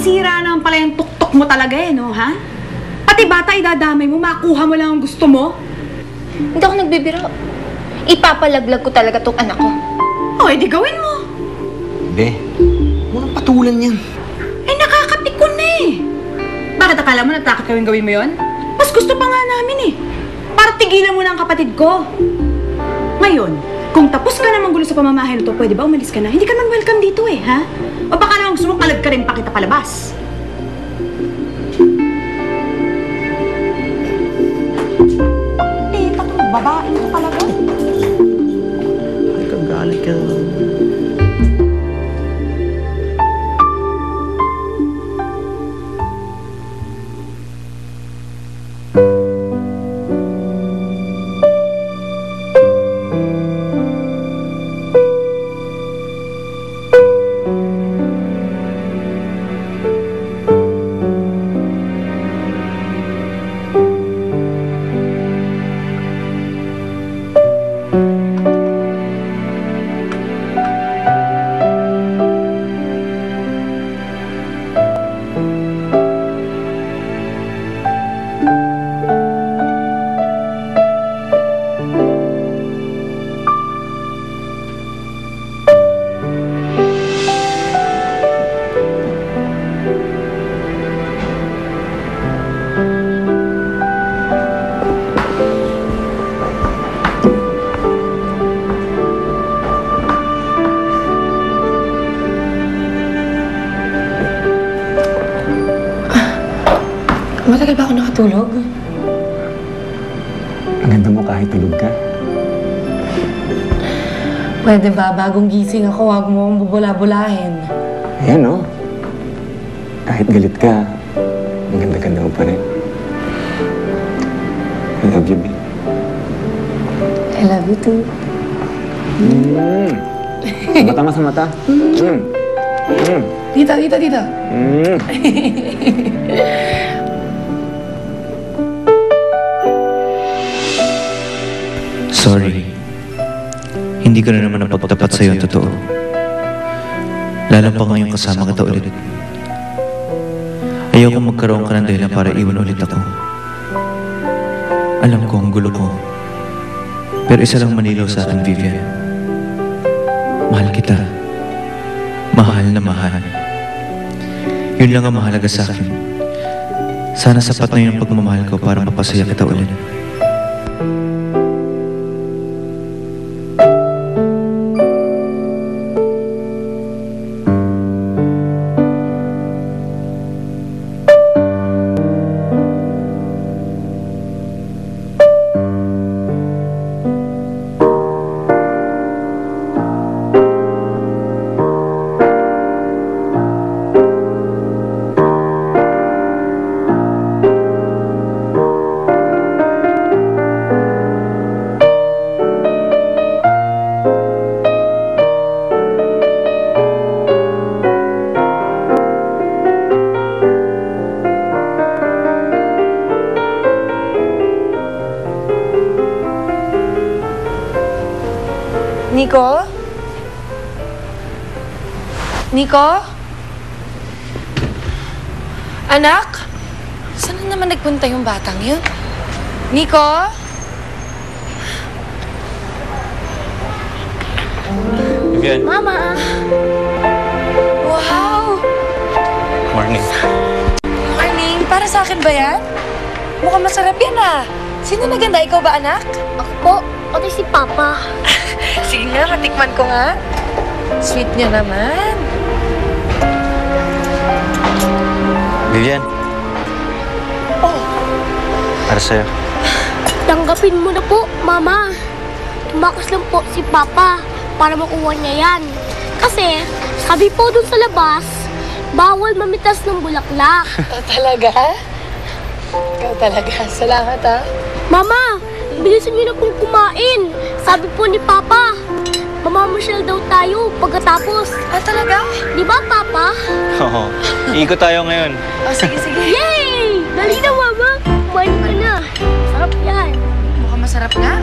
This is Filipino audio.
Sinisira naman pala yung tuktok mo talaga eh, no, ha? Pati bata idadamay mo, makuha mo lang ang gusto mo. Hindi ako nagbibiro. Ipapalaglag ko talaga tong anak ko. O, edi gawin mo. Be, walang patulan yan. Eh, nakakapikon na eh. Bakit akala mo natakot gawin mo yon? Mas gusto pa nga namin eh. Para tigilan mo na ang kapatid ko. Ngayon, kung tapos ka na manggulo sa pamamahay na to, pwede ba umalis ka na? Hindi ka naman welcome dito eh, ha? O baka naman gusto mo kalag ka rin pa kita palabas. Tita, itong babaeng ko talaga. Ay, kagalit ka. Matagal ba ako nakatulog? Ang ganda mo kahit tulog ka. Pwede ba, bagong gising ako, huwag mo akong bubula-bulahin. Ayan, no? Kahit galit ka, ang ganda-ganda mo pa rin. I love you, babe. I love you too. Mata nga sa mata. Dito, dito, dito. Sorry. Hindi ko na naman napagtapat sa'yo ang totoo. Lalo pa ngayong kasama kita ulit. Ayoko magkaroon ka ng dahilan para iwan ulit ako. Alam ko ang gulo ko. Pero isa lang manilaw sa akin, Vivian. Mahal kita. Mahal na mahal. Yun lang ang mahalaga sa akin. Sana sapat na yun ang pagmamahal ko para mapasaya kita ulit. Nico? Nico? Anak? Saan na naman nagpunta yung batang yun? Nico? Vivian. Mama! Wow! Morning. Morning! Para sa akin ba yan? Mukhang masarap yan ah. Sino naganda? Ikaw ba, anak? Ako po. Pati si Papa. Sige nga, matikman ko nga. Sweet niya naman. Vivian. Oh. Para sa'yo. Tanggapin mo na po, Mama. Tumakas lang po si Papa para makuha niya yan. Kasi, sabi po dun sa labas, bawal mamitas ng bulaklak. Talaga? Ikaw talaga. Salamat ah. Mama, bilisan niyo na pong kumain. Sabi po ni Papa, mamamasyal daw tayo pagkatapos. Ah, talaga? Di ba, Papa? Oo. Iikot tayo ngayon. Oh, sige, sige. Yay! Dali na, Mama. Kumain ka na. Sarap yan. Mukhang masarap nga.